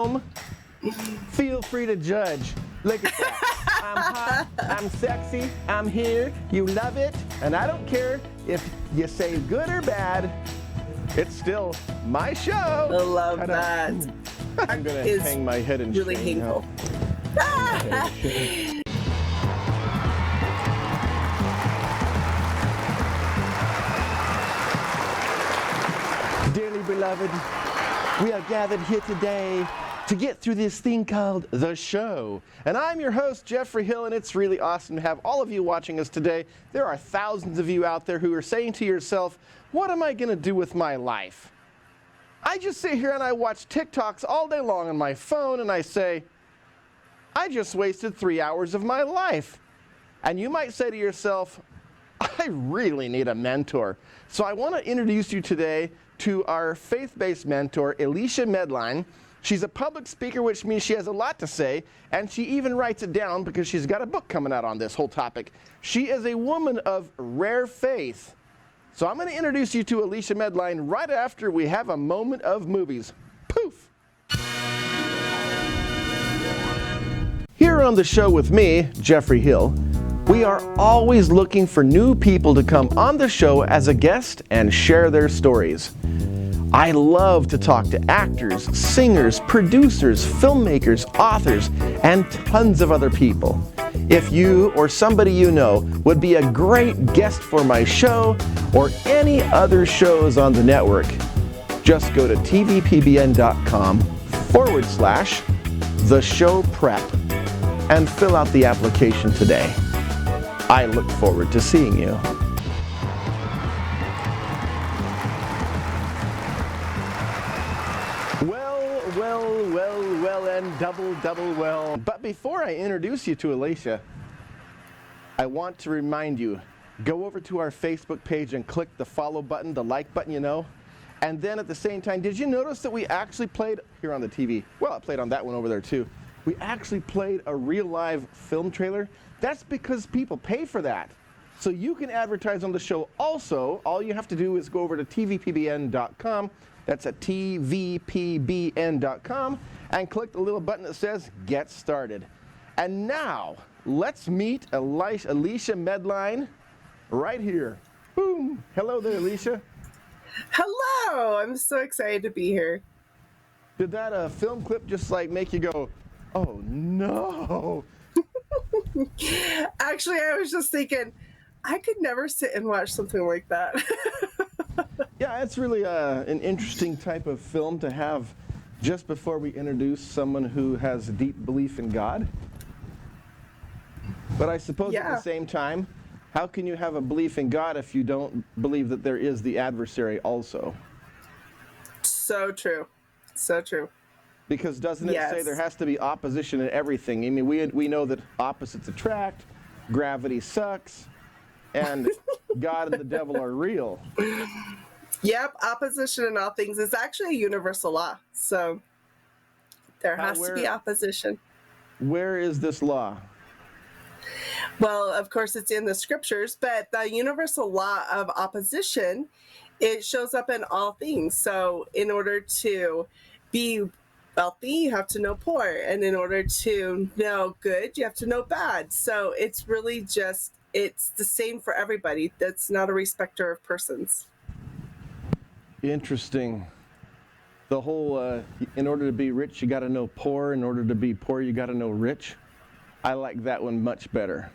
home, feel free to judge. Look at that. I'm hot, I'm sexy, I'm here, you love it, and I don't care if you say good or bad, it's still my show. I love Ta-da. that. I'm going to hang my head in really shame hateful. Dearly beloved, we are gathered here today to get through this thing called The Show. And I'm your host, Geoffrey Hill, and it's really awesome to have all of you watching us today. There are thousands of you out there who are saying to yourself, what am I going to do with my life? I just sit here and I watch TikToks all day long on my phone and I say, I just wasted 3 hours of my life. And you might say to yourself, I really need a mentor. So I want to introduce you today to our faith-based mentor, Elisha Medlyn. She's a public speaker, which means she has a lot to say, and she even writes it down because she's got a book coming out on this whole topic. She is a woman of rare faith. So I'm going to introduce you to Elisha Medlyn right after we have a moment of movies. Poof! Here on the show with me, Geoffrey Hill, we are always looking for new people to come on the show as a guest and share their stories. I love to talk to actors, singers, producers, filmmakers, authors, and tons of other people. If you or somebody you know would be a great guest for my show or any other shows on the network, just go to tvpbn.com/theshowprep and fill out the application today. I look forward to seeing you. Well, and double well. But before I introduce you to Elisha, I want to remind you, go over to our Facebook page and click the follow button, the like button, you know. And then at the same time, did you notice that we actually played, here on the TV, well, it played on that one over there too. We actually played a real live film trailer. That's because people pay for that. So you can advertise on the show also. All you have to do is go over to tvpbn.com. That's at tvpbn.com and click the little button that says Get Started. And now, let's meet Elisha Medlyn right here. Boom. Hello there, Elisha. Hello. I'm so excited to be here. Did that film clip just like make you go, oh no? Actually, I was just thinking, I could never sit and watch something like that. Yeah, it's really an interesting type of film to have just before we introduce someone who has a deep belief in God. But I suppose at the same time, how can you have a belief in God if you don't believe that there is the adversary also? So true. So true. Because doesn't it say there has to be opposition in everything? I mean, we know that opposites attract, gravity sucks, and God and the devil are real. Yep, opposition in all things is actually a universal law. So there has to be opposition. Where is this law? Well, of course, it's in the scriptures, but the universal law of opposition, it shows up in all things. So in order to be wealthy, you have to know poor. And in order to know good, you have to know bad. So it's really just, it's the same for everybody. That's not a respecter of persons. Interesting. The whole, in order to be rich, you got to know poor. In order to be poor, you got to know rich. I like that one much better.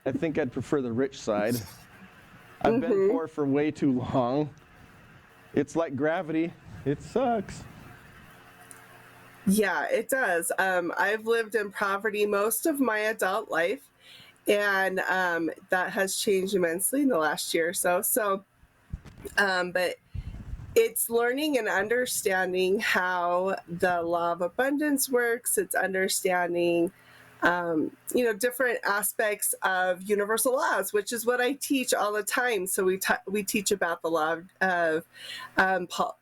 I think I'd prefer the rich side. I've been poor for way too long. It's like gravity. It sucks. Yeah, it does. I've lived in poverty most of my adult life, and that has changed immensely in the last year or so. But it's learning and understanding how the law of abundance works. It's understanding, different aspects of universal laws, which is what I teach all the time. So we teach about the law of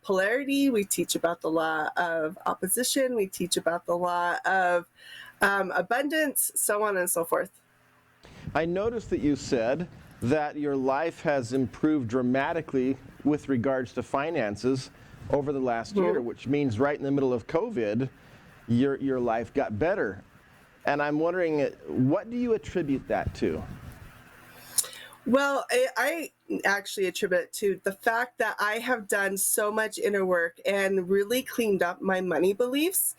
polarity. We teach about the law of opposition. We teach about the law of abundance, so on and so forth. I noticed that you said that your life has improved dramatically with regards to finances over the last year, which means right in the middle of COVID, your life got better. And I'm wondering, what do you attribute that to? Well, I actually attribute it to the fact that I have done so much inner work and really cleaned up my money beliefs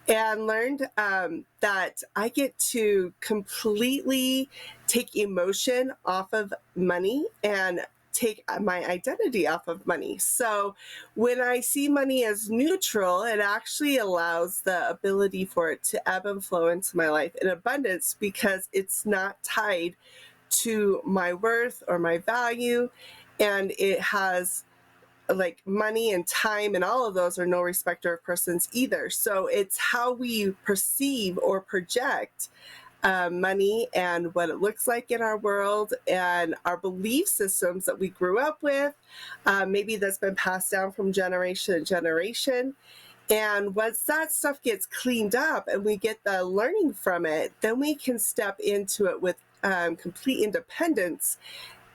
and learned that I get to completely take emotion off of money and take my identity off of money. So when I see money as neutral, it actually allows the ability for it to ebb and flow into my life in abundance because it's not tied to my worth or my value, and it has like money and time and all of those are no respecter of persons either. So it's how we perceive or project money and what it looks like in our world and our belief systems that we grew up with, maybe that's been passed down from generation to generation. And once that stuff gets cleaned up and we get the learning from it, then we can step into it with complete independence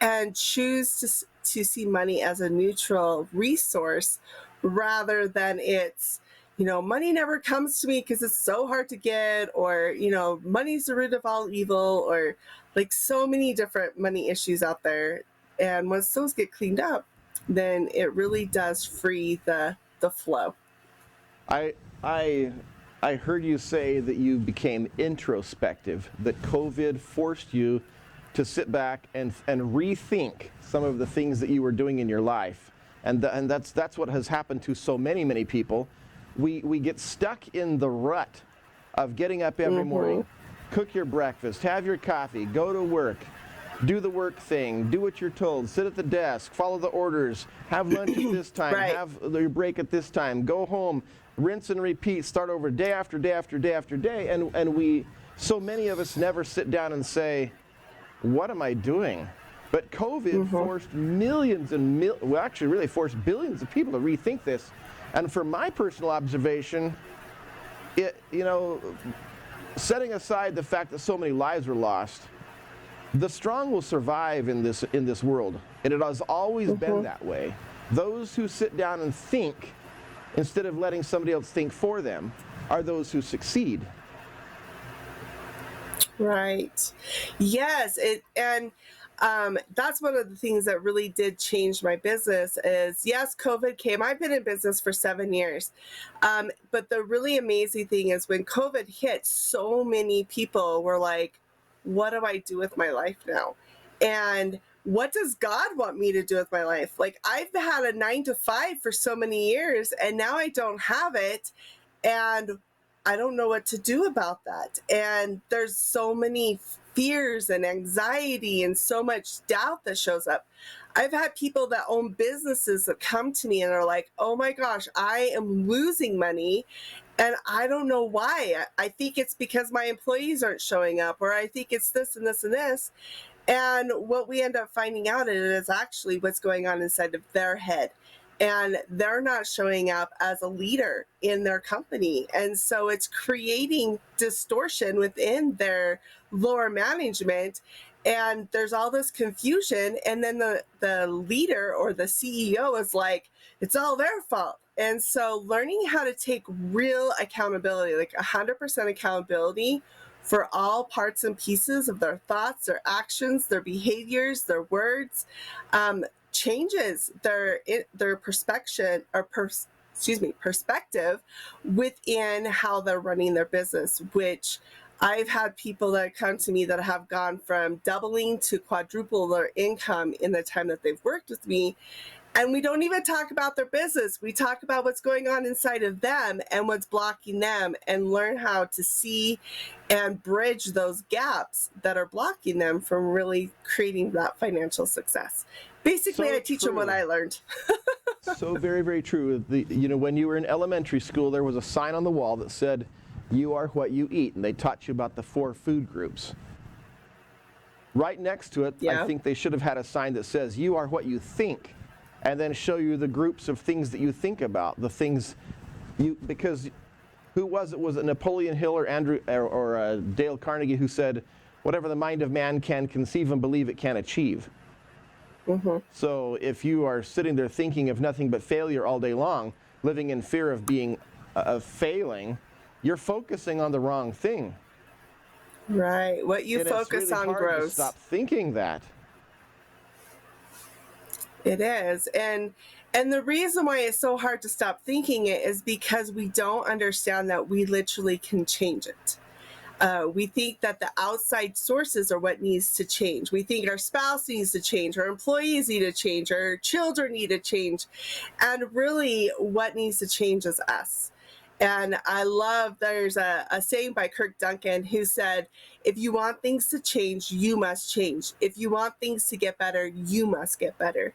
and choose to see money as a neutral resource rather than it's, money never comes to me because it's so hard to get, or, money's the root of all evil, or like so many different money issues out there. And once those get cleaned up, then it really does free the flow. I heard you say that you became introspective, that COVID forced you to sit back and rethink some of the things that you were doing in your life. And that's what has happened to so many people. We get stuck in the rut of getting up every morning, cook your breakfast, have your coffee, go to work, do the work thing, do what you're told, sit at the desk, follow the orders, have lunch at this time, Right. have your break at this time, go home, rinse and repeat, start over day after day after day after day, and so many of us never sit down and say, what am I doing? But COVID forced millions and really forced billions of people to rethink this. And from my personal observation, setting aside the fact that so many lives were lost, the strong will survive in this world, and it has always been that way. Those who sit down and think instead of letting somebody else think for them are those who succeed. Right. Yes. That's one of the things that really did change my business is, yes, COVID came. I've been in business for 7 years. But the really amazing thing is when COVID hit, so many people were like, what do I do with my life now? And what does God want me to do with my life? Like, I've had a 9-to-5 for so many years and now I don't have it. And I don't know what to do about that. And there's so many fears and anxiety and so much doubt that shows up. I've had people that own businesses that come to me and are like, oh my gosh, I am losing money and I don't know why. I think it's because my employees aren't showing up, or I think it's this and this and this. And what we end up finding out is actually what's going on inside of their head. And they're not showing up as a leader in their company. And so it's creating distortion within their lower management. And there's all this confusion. And then the leader or the CEO is like, it's all their fault. And so learning how to take real accountability, like 100% accountability for all parts and pieces of their thoughts, their actions, their behaviors, their words, changes their perspective within how they're running their business, which I've had people that come to me that have gone from doubling to quadruple their income in the time that they've worked with me. And we don't even talk about their business. We talk about what's going on inside of them and what's blocking them, and learn how to see and bridge those gaps that are blocking them from really creating that financial success. Basically, So I teach them what I learned. So very true. When you were in elementary school, there was a sign on the wall that said, you are what you eat, and they taught you about the 4 food groups. Right next to it, I think they should have had a sign that says, you are what you think, and then show you the groups of things that you think about, because who was it? Was it Napoleon Hill or Dale Carnegie who said, whatever the mind of man can conceive and believe it can achieve? So if you are sitting there thinking of nothing but failure all day long, living in fear of being of failing, you're focusing on the wrong thing. Right. What you And it's focus really on hard to grows. stop thinking that. It is. And the reason why it's so hard to stop thinking it is because we don't understand that we literally can change it. We think that the outside sources are what needs to change. We think our spouse needs to change, our employees need to change, our children need to change. And really, what needs to change is us. And I love, there's a saying by Kirk Duncan who said, if you want things to change, you must change. If you want things to get better, you must get better.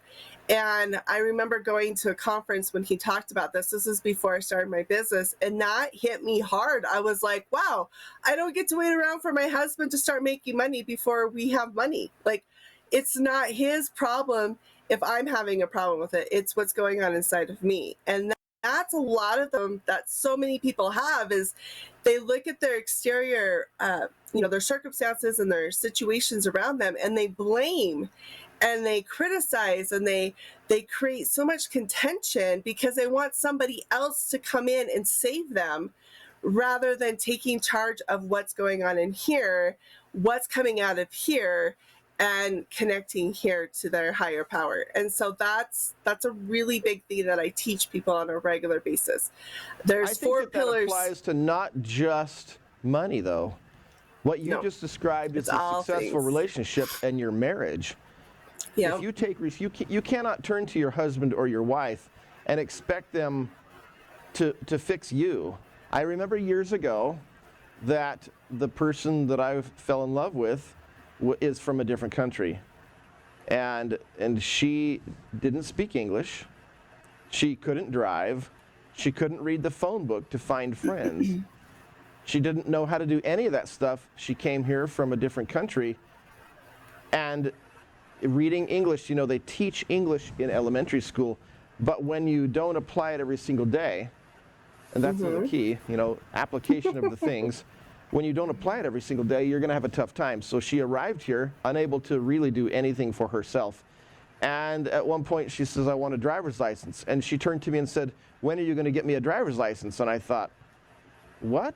And I remember going to a conference when he talked about this. This is before I started my business. And that hit me hard. I was like, wow, I don't get to wait around for my husband to start making money before we have money. Like, it's not his problem if I'm having a problem with it. It's what's going on inside of me. And that's a lot of them that so many people have, is they look at their exterior, their circumstances and their situations around them, and they blame and they criticize and they create so much contention because they want somebody else to come in and save them, rather than taking charge of what's going on in here, what's coming out of here, and connecting here to their higher power. And so that's a really big thing that I teach people on a regular basis. There's four pillars. That applies to not just money, though. What you just described is a successful relationship and your marriage. Yeah. If you take risks, you cannot turn to your husband or your wife and expect them to fix you. I remember years ago that the person that I fell in love with is from a different country, and she didn't speak English. She couldn't drive. She couldn't read the phone book to find friends. She didn't know how to do any of that stuff. She came here from a different country, and reading English, they teach English in elementary school, but when you don't apply it every single day, and that's the key, application of the things. When you don't apply it every single day, you're going to have a tough time. So she arrived here unable to really do anything for herself. And at one point she says, I want a driver's license. And she turned to me and said, when are you going to get me a driver's license? And I thought, what?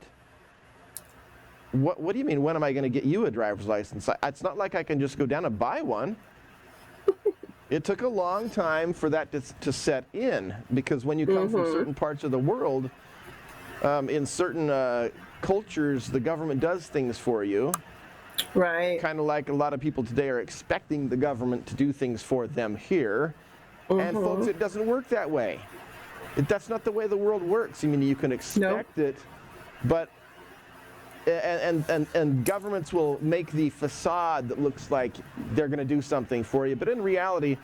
What do you mean, when am I going to get you a driver's license? It's not like I can just go down and buy one. It took a long time for that to set in, because when you come from certain parts of the world, in certain cultures, the government does things for you. Right. Kind of like a lot of people today are expecting the government to do things for them here. And folks, it doesn't work that way. That's not the way the world works. I mean, you can expect it, but and governments will make the facade that looks like they're going to do something for you, but in reality,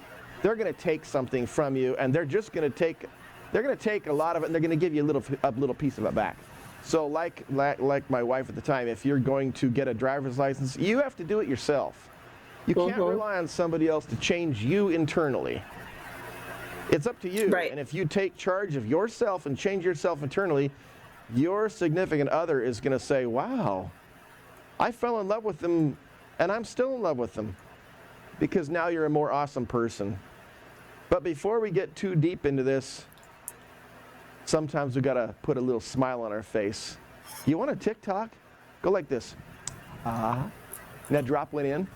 they're going to take something from you, and they're just going to take a lot of it, and they're going to give you a little piece of it back. So like my wife at the time, if you're going to get a driver's license, you have to do it yourself. You can't rely on somebody else to change you internally. It's up to you. Right. And if you take charge of yourself and change yourself internally, your significant other is going to say, wow, I fell in love with them, and I'm still in love with them, because now you're a more awesome person. But before we get too deep into this, sometimes we got to put a little smile on our face. You want a TikTok? Go like this. Now drop one in.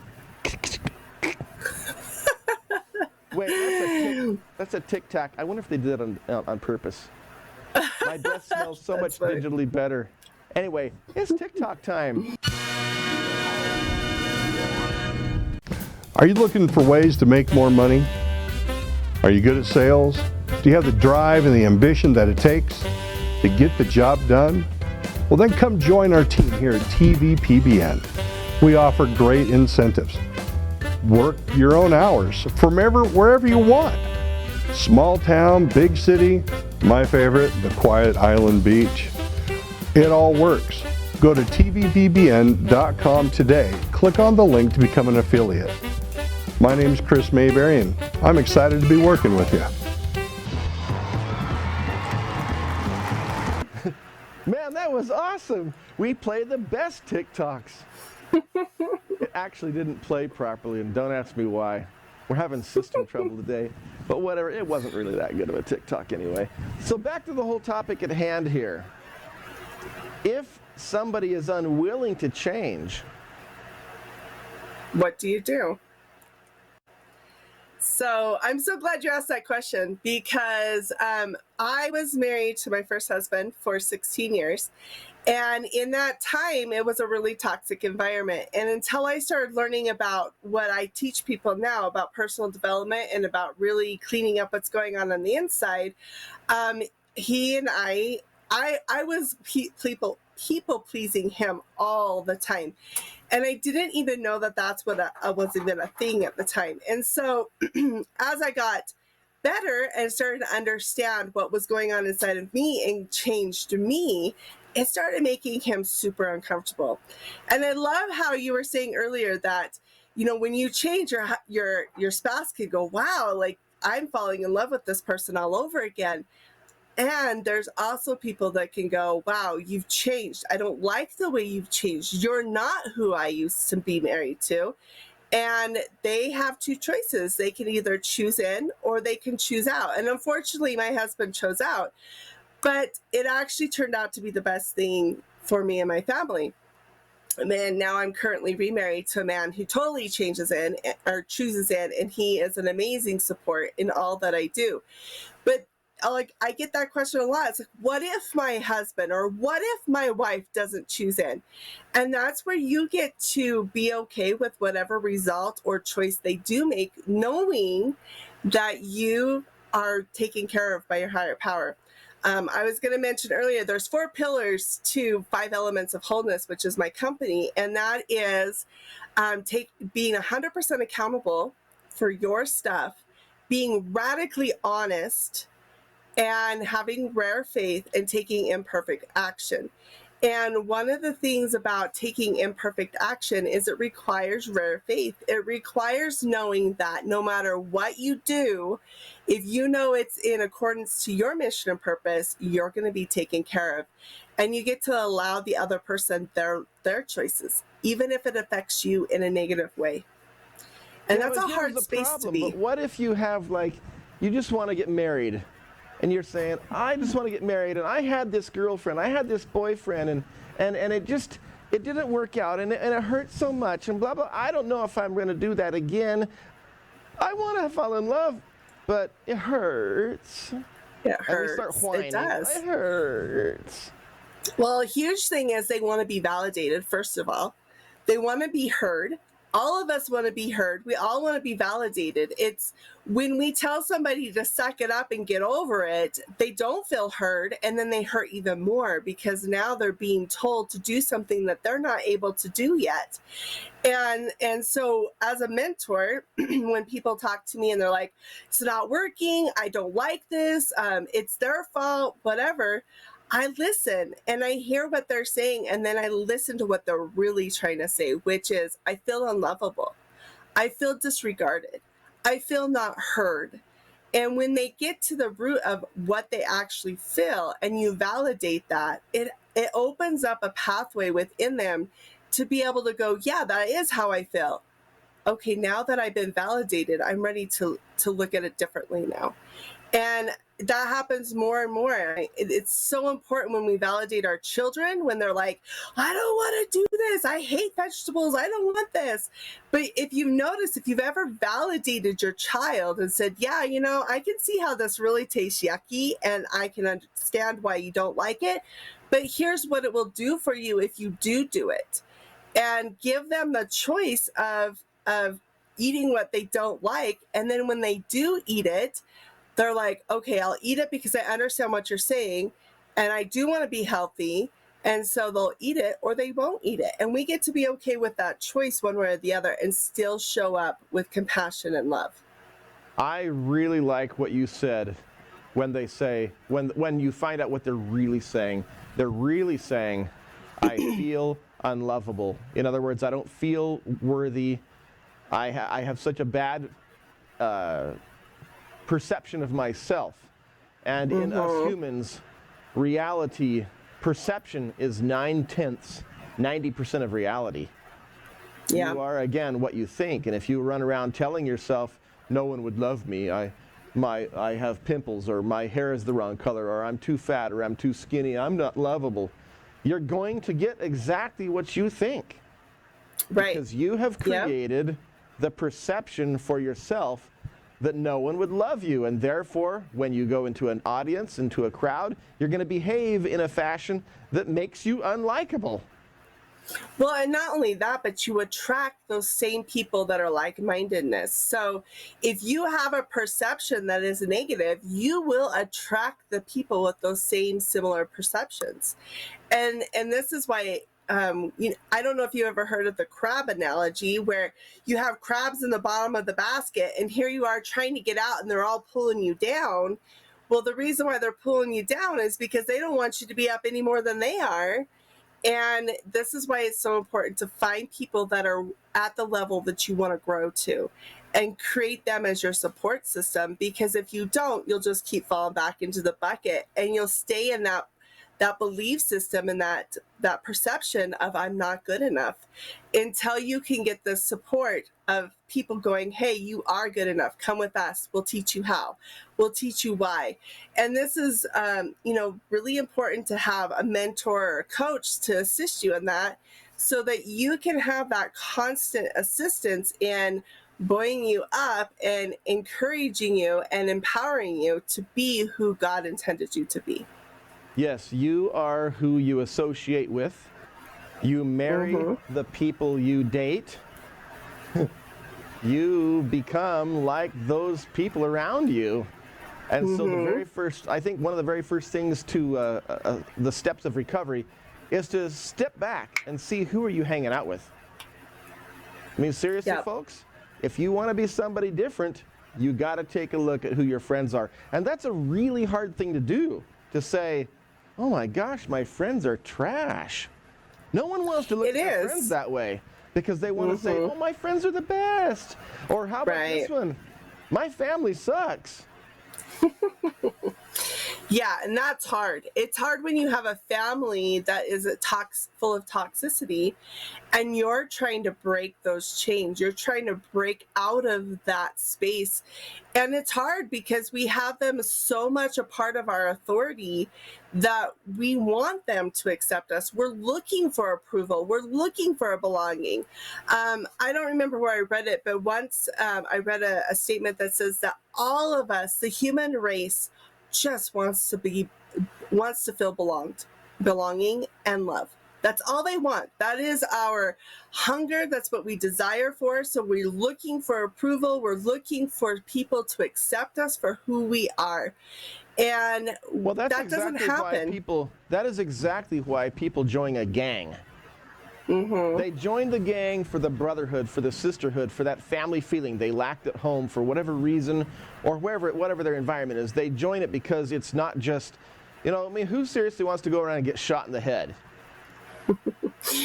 Wait, that's a TikTok. I wonder if they did that on purpose. My breath smells so much funny. digitally better. Anyway, it's TikTok time. Are you looking for ways to make more money? Are you good at sales? Do you have the drive and the ambition that it takes to get the job done? Well, then come join our team here at TVPBN. We offer great incentives. Work your own hours from wherever you want. Small town, big city, my favorite, the quiet island beach. It all works. Go to tvpbn.com today. Click on the link to become an affiliate. My name is Chris Mayberry, and I'm excited to be working with you. Man, that was awesome. We played the best TikToks. It actually didn't play properly, and don't ask me why. We're having system trouble today. But whatever, it wasn't really that good of a TikTok anyway. So back to the whole topic at hand here. If somebody is unwilling to change, what do you do? So I'm so glad you asked that question, because I was married to my first husband for 16 years. And in that time, it was a really toxic environment. And until I started learning about what I teach people now about personal development and about really cleaning up what's going on the inside, he and I was people pleasing him all the time. And I didn't even know that that's what was even a thing at the time. And so as I got better and started to understand what was going on inside of me and changed me, it started making him super uncomfortable. And I love how you were saying earlier that, you know, when you change, your spouse could go, wow, like I'm falling in love with this person all over again. And there's also people that can go, wow, you've changed. I don't like the way you've changed. You're not who I used to be married to. And they have two choices. They can either choose in or they can choose out. And unfortunately, my husband chose out. But it actually turned out to be the best thing for me and my family. And now I'm currently remarried to a man who totally changes in or chooses in, and he is an amazing support in all that I do. But like, I get that question a lot. It's like, what if my husband or what if my wife doesn't choose in? And that's where you get to be okay with whatever result or choice they do make, knowing that you are taken care of by your higher power. I was going to mention earlier, there's 4 pillars to 5 elements of wholeness, which is my company. And that is being 100% accountable for your stuff, being radically honest, and having rare faith and taking imperfect action. And one of the things about taking imperfect action is it requires rare faith. It requires knowing that no matter what you do, if you know it's in accordance to your mission and purpose, you're going to be taken care of. And you get to allow the other person their choices, even if it affects you in a negative way. And that's a hard space to be. But what if you have, like, you just want to get married? And you're saying, I just want to get married, and I had this girlfriend, I had this boyfriend, and it didn't work out, and it hurt so much, and blah, blah. I don't know if I'm going to do that again. I want to fall in love, but it hurts. It hurts. And we start whining. It does. It hurts. Well, a huge thing is they want to be validated, first of all. They want to be heard. All of us want to be heard. We all want to be validated. It's when we tell somebody to suck it up and get over it, they don't feel heard, and then they hurt even more because now they're being told to do something that they're not able to do yet. And so as a mentor, when people talk to me and they're like, it's not working, I don't like this, it's their fault, whatever, I listen and I hear what they're saying, and then I listen to what they're really trying to say, which is, I feel unlovable. I feel disregarded. I feel not heard. And when they get to the root of what they actually feel and you validate that, it opens up a pathway within them to be able to go, yeah, that is how I feel. Okay, now that I've been validated, I'm ready to look at it differently now. And that happens more and more. It's so important when we validate our children, when they're like, I don't want to do this. I hate vegetables. I don't want this. But if you've noticed, if you've ever validated your child and said, yeah, you know, I can see how this really tastes yucky and I can understand why you don't like it. But here's what it will do for you if you do it. And give them the choice of eating what they don't like. And then when they do eat it, they're like, okay, I'll eat it because I understand what you're saying, and I do want to be healthy, and so they'll eat it or they won't eat it. And we get to be okay with that choice one way or the other and still show up with compassion and love. I really like what you said when they say, when you find out what they're really saying. They're really saying, I feel unlovable. In other words, I don't feel worthy. I have such a bad perception of myself. And in us humans, reality, perception is 90% of reality. Yeah. You are, again, what you think. And if you run around telling yourself, no one would love me. I have pimples, or my hair is the wrong color, or I'm too fat, or I'm too skinny, I'm not lovable. You're going to get exactly what you think. Right. Because you have created the perception for yourself that no one would love you, and therefore when you go into an audience, into a crowd, you're going to behave in a fashion that makes you unlikable. Well, and not only that, but you attract those same people that are like-mindedness. So if you have a perception that is negative, you will attract the people with those same similar perceptions. And this is why I don't know if you ever heard of the crab analogy, where you have crabs in the bottom of the basket, and here you are trying to get out, and they're all pulling you down. Well, the reason why they're pulling you down is because they don't want you to be up any more than they are. And this is why it's so important to find people that are at the level that you want to grow to, and create them as your support system. Because if you don't, you'll just keep falling back into the bucket, and you'll stay in that belief system and that perception of I'm not good enough, until you can get the support of people going, hey, you are good enough. Come with us. We'll teach you how. We'll teach you why. And this is, really important to have a mentor or a coach to assist you in that, so that you can have that constant assistance in buoying you up and encouraging you and empowering you to be who God intended you to be. Yes, you are who you associate with. You marry the people you date. You become like those people around you. And so I think one of the very first things to the steps of recovery is to step back and see, who are you hanging out with? I mean, seriously, folks, if you want to be somebody different, you got to take a look at who your friends are. And that's a really hard thing to do, to say, oh my gosh, my friends are trash. No one wants to look at their friends that way, because they want to say, oh, my friends are the best. Or how about this one? My family sucks. Yeah, and that's hard. It's hard when you have a family that is full of toxicity, and you're trying to break those chains. You're trying to break out of that space. And it's hard because we have them so much a part of our authority that we want them to accept us. We're looking for approval. We're looking for a belonging. I don't remember where I read it, but once I read a statement that says that all of us, the human race, just wants to feel belonging and love. That's all they want. That is our hunger. That's what we desire for. So we're looking for approval. We're looking for people to accept us for who we are. And that doesn't happen. That is exactly why people join a gang. They join the gang for the brotherhood, for the sisterhood, for that family feeling they lacked at home for whatever reason, or whatever their environment is. They join it because it's not just, who seriously wants to go around and get shot in the head?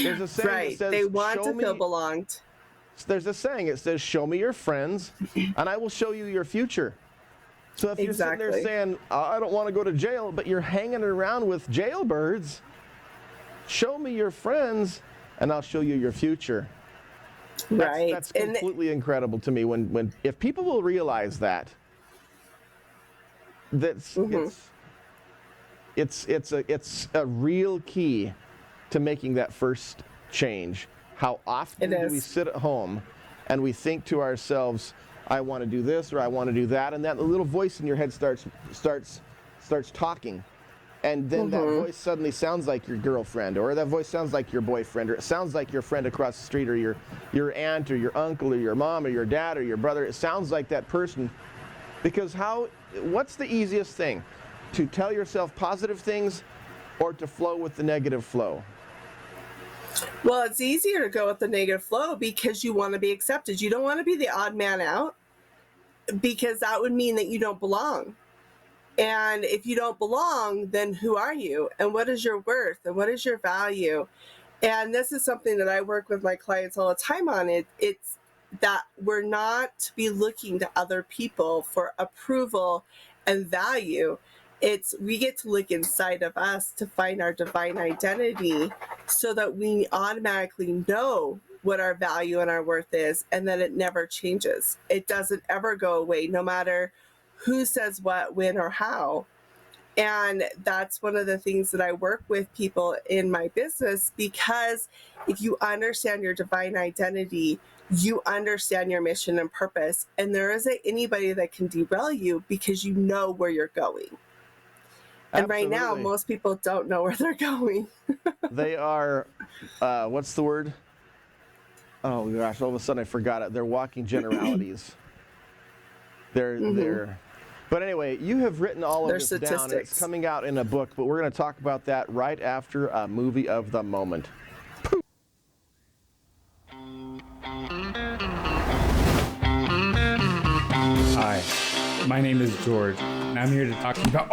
There's a saying that says, they want to feel belonged. There's a saying, it says, show me your friends and I will show you your future. So if you're sitting there saying, I don't want to go to jail, but you're hanging around with jailbirds, show me your friends and I'll show you your future. That's completely incredible to me. When if people will realize it's a real key to making that first change. How often do we sit at home and we think to ourselves, I want to do this or I want to do that, and that little voice in your head starts talking. And then that voice suddenly sounds like your girlfriend, or that voice sounds like your boyfriend, or it sounds like your friend across the street, or your aunt, or your uncle, or your mom, or your dad, or your brother. It sounds like that person. Because what's the easiest thing? To tell yourself positive things or to flow with the negative flow? Well, it's easier to go with the negative flow because you want to be accepted. You don't want to be the odd man out, because that would mean that you don't belong. And if you don't belong, then who are you? And what is your worth? And what is your value? And this is something that I work with my clients all the time on. It's that we're not to be looking to other people for approval and value. We get to look inside of us to find our divine identity, so that we automatically know what our value and our worth is, and that it never changes. It doesn't ever go away, no matter who says what, when, or how. And that's one of the things that I work with people in my business, because if you understand your divine identity, you understand your mission and purpose, and there isn't anybody that can derail you because you know where you're going. And right now, Absolutely. most people don't know where they're going. They are, what's the word? Oh gosh, all of a sudden I forgot it. They're walking generalities. They're. But anyway, you have written all of They're this down. And statistics. it's coming out in a book, but we're going to talk about that right after a movie of the moment. Hi, my name is George, and I'm here to talk to you about.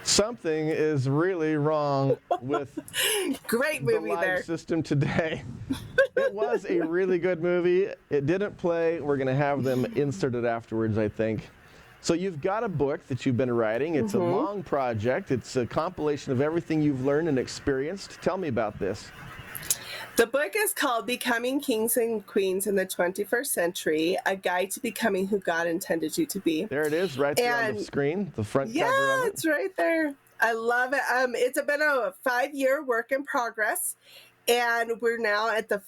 Something is really wrong with Great the movie live there. system today. It was a really good movie. It didn't play. We're going to have them inserted afterwards, I think. So you've got a book that you've been writing. It's a long project. It's a compilation of everything you've learned and experienced. Tell me about this. The book is called Becoming Kings and Queens in the 21st Century, A Guide to Becoming Who God Intended You to Be. There it is, right there on the And- screen, the front cover Yeah, of it. it's right there. I love it. It's been a 5-year work in progress, and we're now at the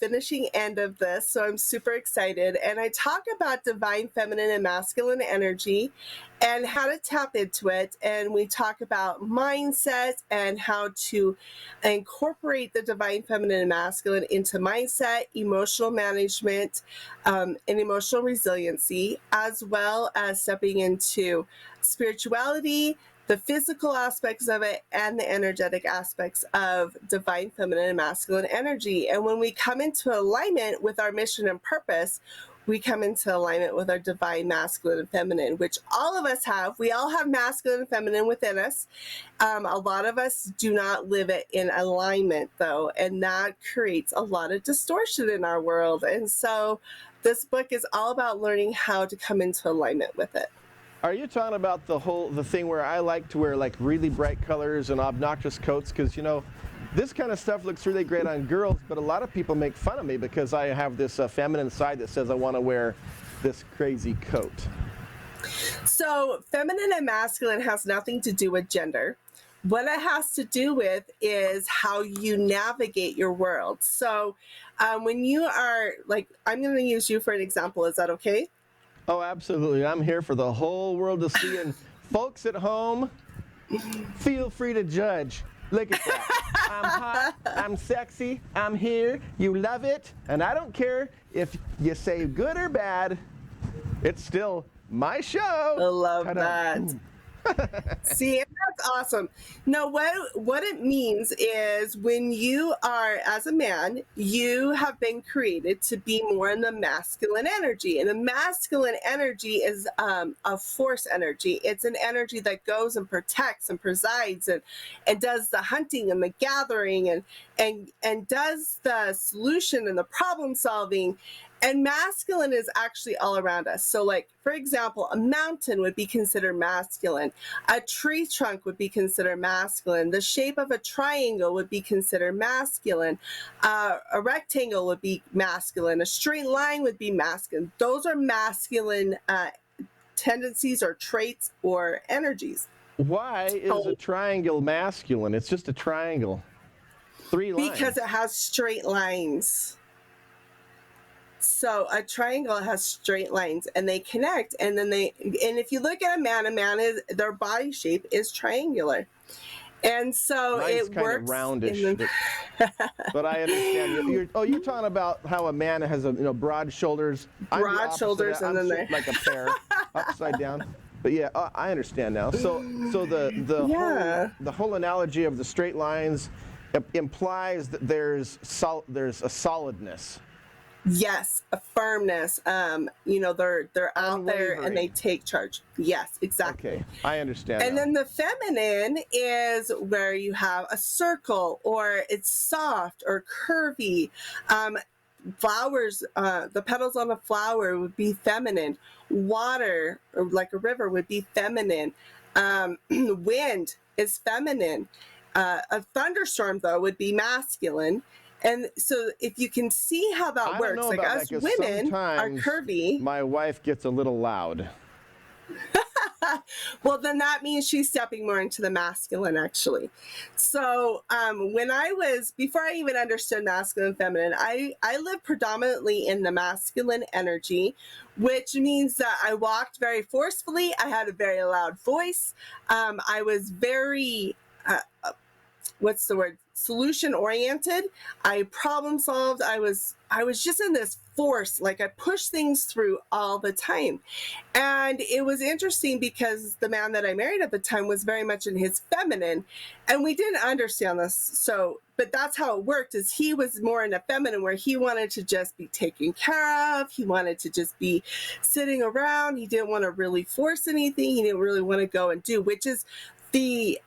finishing end of this. So I'm super excited. And I talk about divine feminine and masculine energy and how to tap into it. And we talk about mindset and how to incorporate the divine feminine and masculine into mindset, emotional management, and emotional resiliency, as well as stepping into spirituality, the physical aspects of it, and the energetic aspects of divine feminine and masculine energy. And when we come into alignment with our mission and purpose, we come into alignment with our divine masculine and feminine, which all of us have. We all have masculine and feminine within us. A lot of us do not live it in alignment, though, and that creates a lot of distortion in our world. And so this book is all about learning how to come into alignment with it. Are you talking about the thing where I like to wear like really bright colors and obnoxious coats? Because, you know, this kind of stuff looks really great on girls, but a lot of people make fun of me because I have this feminine side that says I want to wear this crazy coat. So feminine and masculine has nothing to do with gender. What it has to do with is how you navigate your world. So when you are, like, I'm going to use you for an example. Is that okay? Oh, absolutely. I'm here for the whole world to see. And folks at home, feel free to judge. Look at that. I'm hot. I'm sexy. I'm here. You love it. And I don't care if you say good or bad. It's still my show. I love Ta-da. that. See, and that's awesome. Now, what it means is when you are, as a man, you have been created to be more in the masculine energy. And the masculine energy is a force energy. It's an energy that goes and protects and presides and does the hunting and the gathering and does the solution and the problem solving. And masculine is actually all around us. So, like, for example, a mountain would be considered masculine. A tree trunk would be considered masculine. The shape of a triangle would be considered masculine. A rectangle would be masculine. A straight line would be masculine. Those are masculine tendencies or traits or energies. Why is a triangle masculine? It's just a triangle. 3 lines. Because it has straight lines. So a triangle has straight lines and they connect, and if you look at a man is, their body shape is triangular. And so Mine's it kind works of roundish, but I understand. You're talking about how a man has broad shoulders. I'm the Broad opposite of shoulders, that. and I'm then shaped they- like a pear, upside down. But yeah, I understand now. So Yeah. the whole analogy of the straight lines implies that there's a solidness. Yes, a firmness. They're out there and they Unwavering. take charge. Yes, exactly. Okay, I understand And now. then the feminine is where you have a circle, or it's soft or curvy. Flowers, the petals on a flower would be feminine. Water, or like a river, would be feminine. Wind is feminine. A thunderstorm, though, would be masculine. And so if you can see how that I don't works, know like about us that, 'cause women are sometimes curvy. my wife gets a little loud. Well, then that means she's stepping more into the masculine, actually. So before I even understood masculine and feminine, I lived predominantly in the masculine energy, which means that I walked very forcefully. I had a very loud voice. I was very, what's the word? Solution oriented. I problem solved. I was just in this force, like I pushed things through all the time. And it was interesting because the man that I married at the time was very much in his feminine, and we didn't understand this. So, but that's how it worked, is he was more in a feminine, where he wanted to just be taken care of. He wanted to just be sitting around. He didn't want to really force anything. He didn't really want to go and do, which is the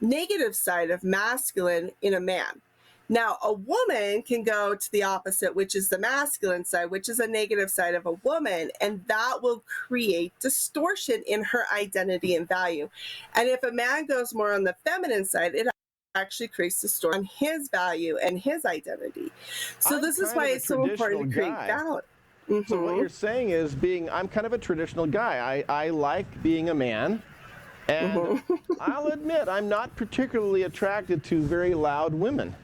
negative side of masculine in a man. Now, a woman can go to the opposite, which is the masculine side, which is a negative side of a woman, and that will create distortion in her identity and value. And if a man goes more on the feminine side, it actually creates distortion on his value and his identity. So I'm this is kind why of a it's so important to create traditional guy. balance. So what you're saying is I'm kind of a traditional guy. I like being a man, and I'll admit I'm not particularly attracted to very loud women.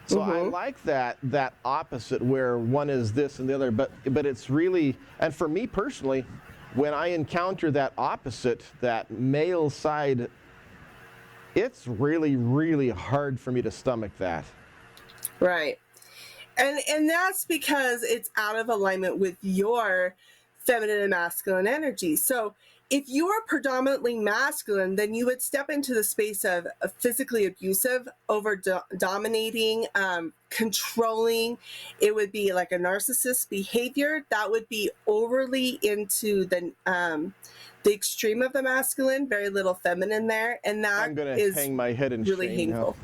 So I like that opposite, where one is this and the other, but it's really, and for me personally, when I encounter that opposite, that male side, it's really, really hard for me to stomach that. Right. And that's because it's out of alignment with your feminine and masculine energy. So if you are predominantly masculine, then you would step into the space of physically abusive, over dominating, controlling. It would be like a narcissist behavior that would be overly into the extreme of the masculine, very little feminine there, and that I'm gonna is hang my head in really shame now.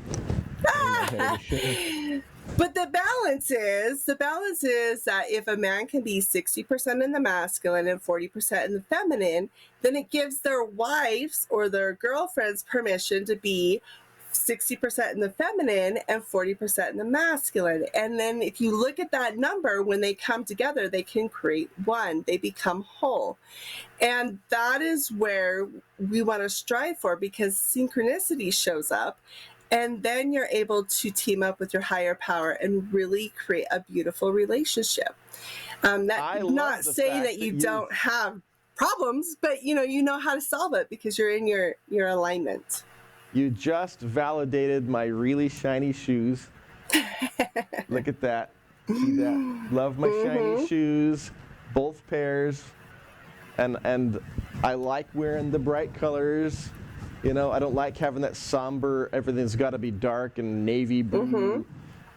painful. But the balance is that if a man can be 60% in the masculine and 40% in the feminine, then it gives their wives or their girlfriends permission to be 60% in the feminine and 40% in the masculine. And then if you look at that number, when they come together, they can create one. They become whole. And that is where we want to strive for, because synchronicity shows up. And then you're able to team up with your higher power and really create a beautiful relationship. I love Not the saying fact that you that don't have problems, but you know how to solve it because you're in your alignment. You just validated my really shiny shoes. Look at that. See that? Love my shiny shoes, both pairs. And I like wearing the bright colors. You know, I don't like having that somber, everything's got to be dark and navy blue.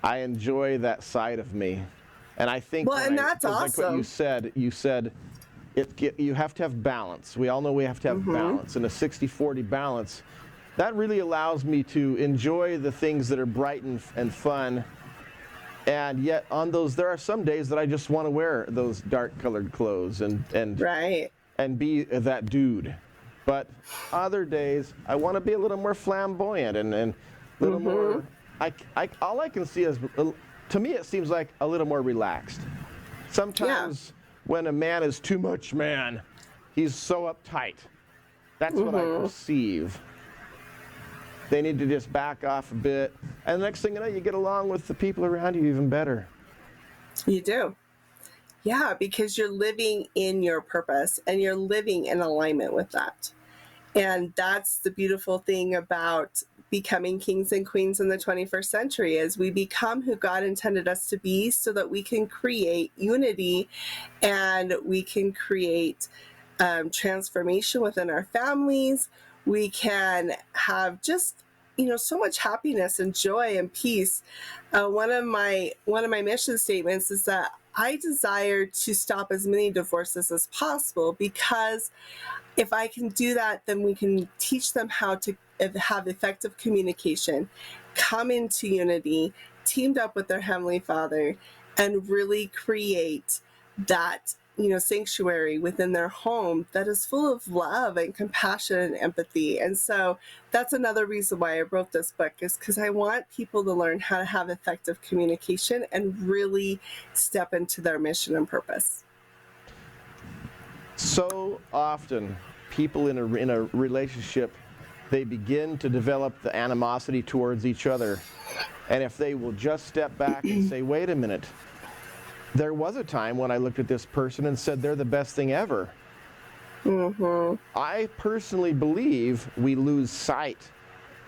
I enjoy that side of me. And I think that's like what awesome. you said you have to have balance. We all know we have to have balance, and a 60-40 balance. That really allows me to enjoy the things that are bright and fun. And yet on those, there are some days that I just want to wear those dark colored clothes and Right. and be that dude. But other days, I want to be a little more flamboyant and a little more. All I can see is, to me, it seems like a little more relaxed. Sometimes when a man is too much man, he's so uptight. That's what I perceive. They need to just back off a bit. And the next thing you know, you get along with the people around you even better. You do. Yeah, because you're living in your purpose and you're living in alignment with that. And that's the beautiful thing about becoming kings and queens in the 21st century, is we become who God intended us to be so that we can create unity and we can create transformation within our families. We can have just so much happiness and joy and peace. One of my mission statements is that I desire to stop as many divorces as possible, because if I can do that, then we can teach them how to have effective communication, come into unity, teamed up with their Heavenly Father, and really create that, sanctuary within their home that is full of love and compassion and empathy. And so that's another reason why I wrote this book, is because I want people to learn how to have effective communication and really step into their mission and purpose. So often, people in a relationship, they begin to develop the animosity towards each other. And if they will just step back and say, wait a minute, there was a time when I looked at this person and said they're the best thing ever. Mm-hmm. I personally believe we lose sight.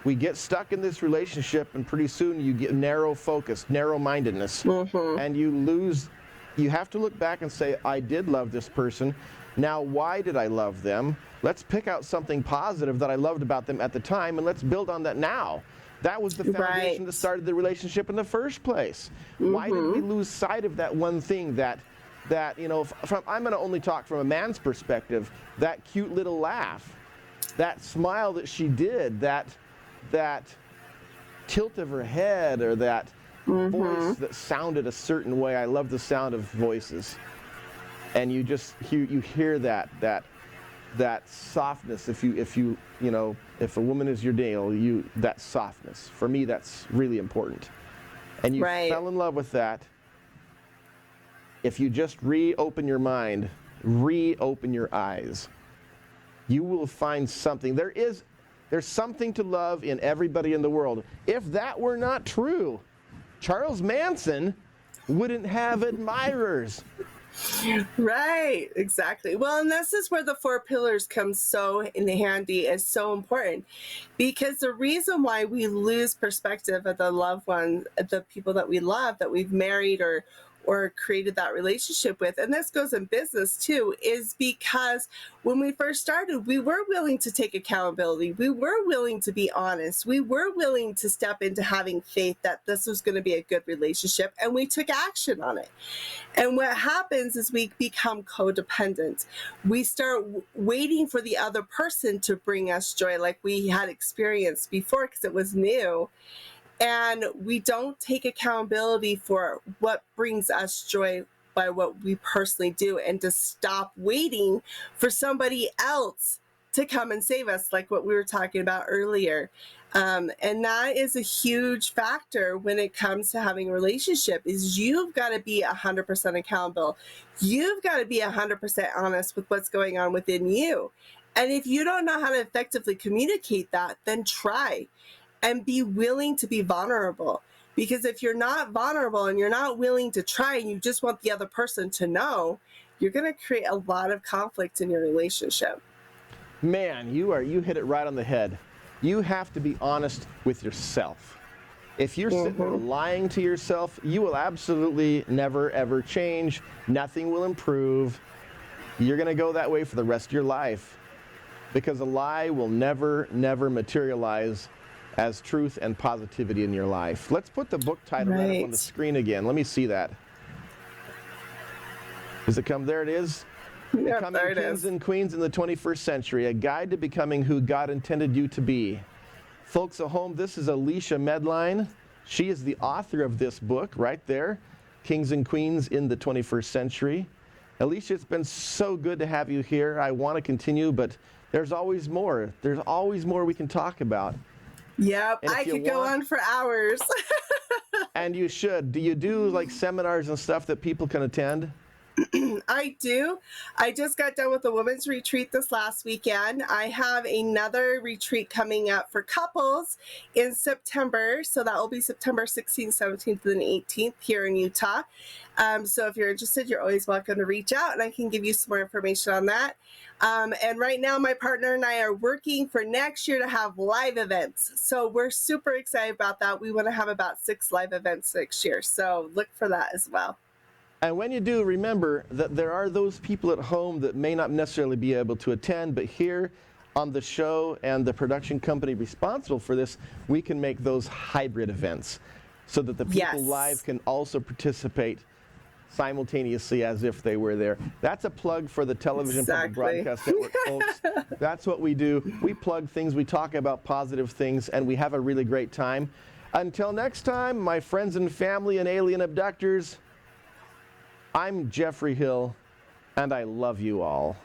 We get stuck in this relationship, and pretty soon you get narrow focus, narrow-mindedness, and you have to look back and say, I did love this person. Now, why did I love them? Let's pick out something positive that I loved about them at the time, and let's build on that now. That was the foundation that started the relationship in the first place. Why did we lose sight of that one thing that I'm going to only talk from a man's perspective, that cute little laugh, that smile that she did, that tilt of her head, or that voice that sounded a certain way. I love the sound of voices. And you just hear that softness. If a woman is your Dale, that softness. For me, that's really important. And you fell in love with that. If you just reopen your mind, reopen your eyes, you will find something. There's something to love in everybody in the world. If that were not true, Charles Manson wouldn't have admirers. Right, exactly. Well, and this is where the 4 pillars come so in handy. Is so important, because the reason why we lose perspective of the loved one, the people that we love, that we've married or created that relationship with, and this goes in business too, is because when we first started, we were willing to take accountability. We were willing to be honest. We were willing to step into having faith that this was going to be a good relationship, and we took action on it. And what happens is we become codependent. We start waiting for the other person to bring us joy, like we had experienced before, because it was new. And we don't take accountability for what brings us joy by what we personally do, and to stop waiting for somebody else to come and save us, like what we were talking about earlier. And that is a huge factor when it comes to having a relationship, is you've got to be 100% accountable. You've got to be 100% honest with what's going on within you. And if you don't know how to effectively communicate that, then try. And be willing to be vulnerable. Because if you're not vulnerable and you're not willing to try, and you just want the other person to know, you're going to create a lot of conflict in your relationship. Man, you hit it right on the head. You have to be honest with yourself. If you're sitting there lying to yourself, you will absolutely never, ever change. Nothing will improve. You're going to go that way for the rest of your life, because a lie will never, never materialize as truth and positivity in your life. Let's put the book title right up on the screen again. Let me see that. Does it come? There it is. Yep, Becoming there it Kings is. and Queens in the 21st Century, a guide to becoming who God intended you to be. Folks at home, this is Elisha Medlyn. She is the author of this book right there, Kings and Queens in the 21st Century. Elisha, it's been so good to have you here. I want to continue, but there's always more. There's always more we can talk about. Yep, I could go on for hours. And you should. Do you do like seminars and stuff that people can attend? I do. I just got done with the women's retreat this last weekend. I have another retreat coming up for couples in September. So that will be September 16th, 17th, and 18th here in Utah. So if you're interested, you're always welcome to reach out, and I can give you some more information on that. And right now, my partner and I are working for next year to have live events. So we're super excited about that. We want to have about 6 live events next year. So look for that as well. And when you do, remember that there are those people at home that may not necessarily be able to attend, but here on the show and the production company responsible for this, we can make those hybrid events so that the people live can also participate simultaneously as if they were there. That's a plug for the Television Public Exactly. Broadcast Network, folks. That's what we do. We plug things, we talk about positive things, and we have a really great time. Until next time, my friends and family and alien abductors, I'm Geoffrey Hill, and I love you all.